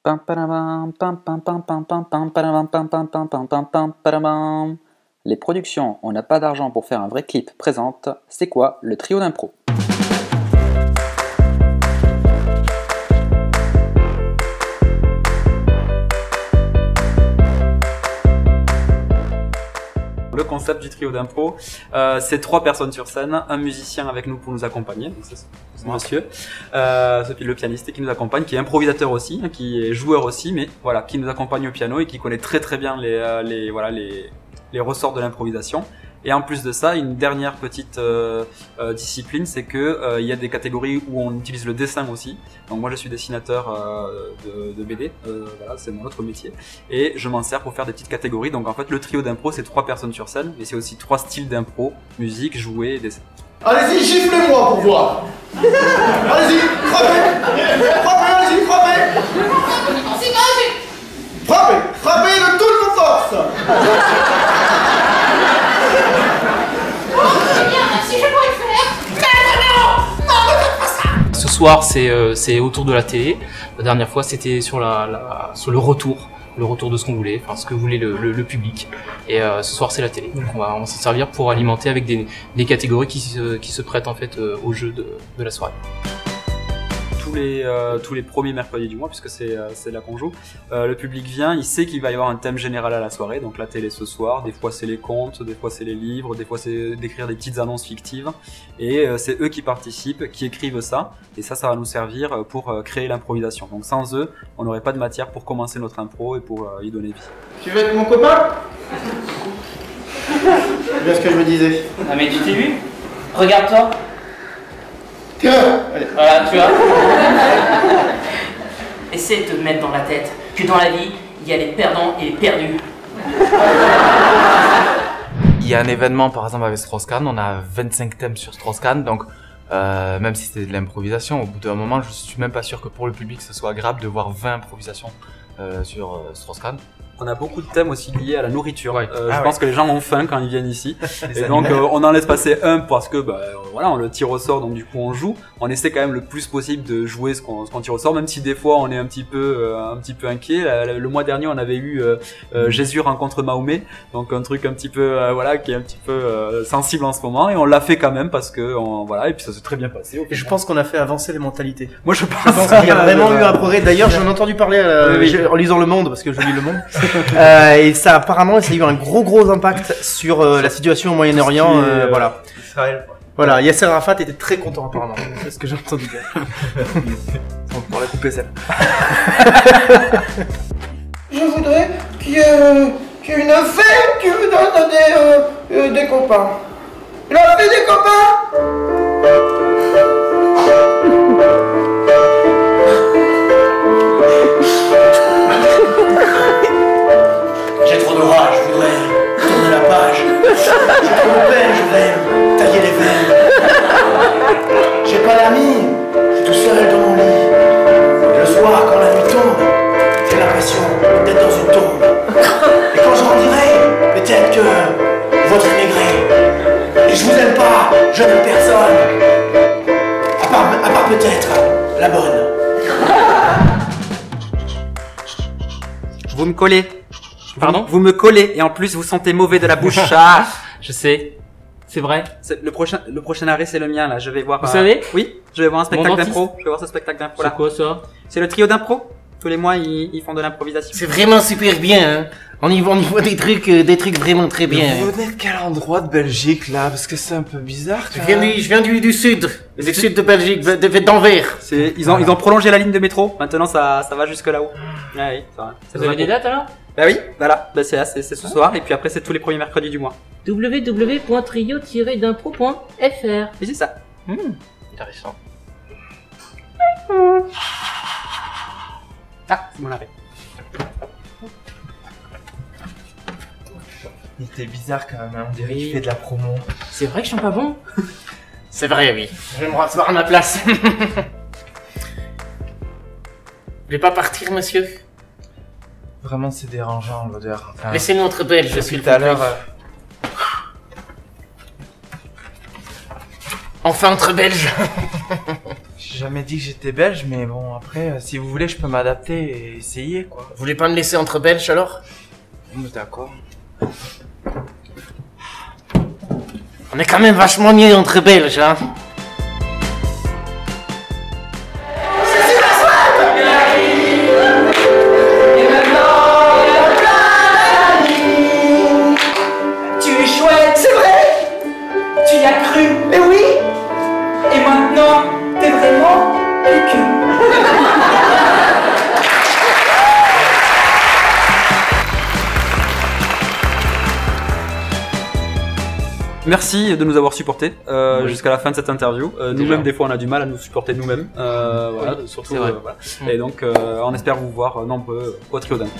Les productions On n'a pas d'argent pour faire un vrai clip présentent C'est quoi le trio d'impro? Le concept du trio d'impro, c'est 3 personnes sur scène, un musicien avec nous pour nous accompagner, donc c'est monsieur, le pianiste qui nous accompagne, qui est improvisateur aussi, qui est joueur aussi, mais voilà, qui nous accompagne au piano et qui connaît très bien les ressorts de l'improvisation. Et en plus de ça, une dernière petite discipline, c'est que il y a des catégories où on utilise le dessin aussi. Donc moi je suis dessinateur de BD, voilà, c'est mon autre métier. Et je m'en sers pour faire des petites catégories. Donc en fait le trio d'impro c'est 3 personnes sur scène, mais c'est aussi 3 styles d'impro, musique, jouer et dessin. Allez-y, giflez-moi pour voir. Allez-y, frappez. Frappez, allez-y, frappez. C'est bon, Frappez, frappez de toutes vos forces. Ce soir, c'est autour de la télé. La dernière fois, c'était sur sur le retour de ce qu'on voulait, enfin ce que voulait le public. Et ce soir, c'est la télé. Donc on va s'en servir pour alimenter avec des catégories qui se prêtent en fait au jeu de la soirée. Tous les premiers mercredis du mois, puisque c'est là qu'on joue, le public vient, il sait qu'il va y avoir un thème général à la soirée, donc la télé ce soir, des fois c'est les contes, des fois c'est les livres, des fois c'est d'écrire des petites annonces fictives, et c'est eux qui participent, qui écrivent ça, et ça va nous servir pour créer l'improvisation. Donc sans eux, on n'aurait pas de matière pour commencer notre impro et pour y donner vie. Tu veux être mon copain? C'est bien ce que je me disais. Ah mais tu t'es vu? Regarde-toi. Tiens, allez. Voilà, tu vois. Essaie de te mettre dans la tête que dans la vie, il y a les perdants et les perdus. Il y a un événement par exemple avec Strauss-Kahn, on a 25 thèmes sur Strauss-Kahn, donc même si c'était de l'improvisation, au bout d'un moment je suis même pas sûr que pour le public ce soit agréable de voir 20 improvisations sur Strauss-Kahn. On a beaucoup de thèmes aussi liés à la nourriture. Ouais. Je pense que les gens ont faim quand ils viennent ici. Et donc on en laisse passer un parce que voilà, on le tire au sort, donc du coup on joue. On essaie quand même le plus possible de jouer ce qu'on tire au sort, même si des fois on est un petit peu inquiet. Le mois dernier on avait eu Jésus rencontre Mahomet, donc un truc un petit peu voilà, qui est un petit peu sensible en ce moment, et on l'a fait quand même parce que voilà, et puis ça s'est très bien passé. Et je pense qu'on a fait avancer les mentalités. Moi je pense qu'il y a vraiment eu un progrès. D'ailleurs j'en ai entendu parler en lisant Le Monde, parce que je lis Le Monde. Et ça apparemment ça a eu un gros impact sur la situation au Moyen-Orient, voilà. Israël. Voilà, Yasser Arafat était très content apparemment. C'est ce que j'ai entendu dire. On pourrait couper celle. Je voudrais qu'il y ait une fée qui vous donne des copains. La fée des copains. J'ai trop de rage, je voudrais tourner la page. J'ai trop de peine, je voudrais tailler les veines. J'ai pas d'amis, je suis tout seul dans mon lit. Le soir, quand la nuit tombe, j'ai l'impression d'être dans une tombe. Et quand je rendirai, peut-être que votre immigré. Et je vous aime pas, je n'aime personne. À part peut-être la bonne. Vous me collez. Pardon? Vous me collez et en plus vous sentez mauvais de la bouche. Ah. Je sais. C'est vrai. Le prochain arrêt c'est le mien là. Je vais voir. Vous savez? Oui, je vais voir un spectacle dentiste. d'impro. Je vais voir ce spectacle d'impro là. C'est quoi ça? C'est le trio d'impro. Tous les mois ils font de l'improvisation. C'est vraiment super bien, hein. On y voit des trucs vraiment très bien. Vous venez de quel endroit de Belgique là? Parce que c'est un peu bizarre. Je viens du sud. Du sud de Belgique, d'Anvers. Ils ont prolongé la ligne de métro. Maintenant ça va jusque là-haut. Ah oui, ça va. Vous avez des dates alors? Bah oui, voilà. Bah c'est ce soir et puis après c'est tous les premiers mercredis du mois. www.trio-d'impro.fr. Et c'est ça. Intéressant. Ah, c'est mon arrêt. Il était bizarre quand même, on dirait qu'il fait de la promo. C'est vrai que je sens pas bon? C'est vrai, oui. Je vais me rasseoir à ma place. Vous voulez pas partir, monsieur? Vraiment c'est dérangeant l'odeur. Enfin, Laissez-nous entre belges, je suis tout à l'heure. Enfin entre belges. jamais dit que j'étais belge, mais bon, après, si vous voulez, je peux m'adapter et essayer, quoi. Vous voulez pas me laisser entre belges alors? D'accord. On est quand même vachement mieux entre belges, hein. Tu es chouette, C'est vrai. tu y as cru, Mais oui. et maintenant, t'es vraiment cucu. Merci de nous avoir supportés jusqu'à la fin de cette interview. Nous-mêmes, des fois, on a du mal à nous supporter nous-mêmes. Voilà, surtout. c'est vrai. Voilà. Et donc, on espère vous voir nombreux au Trio d'Impro.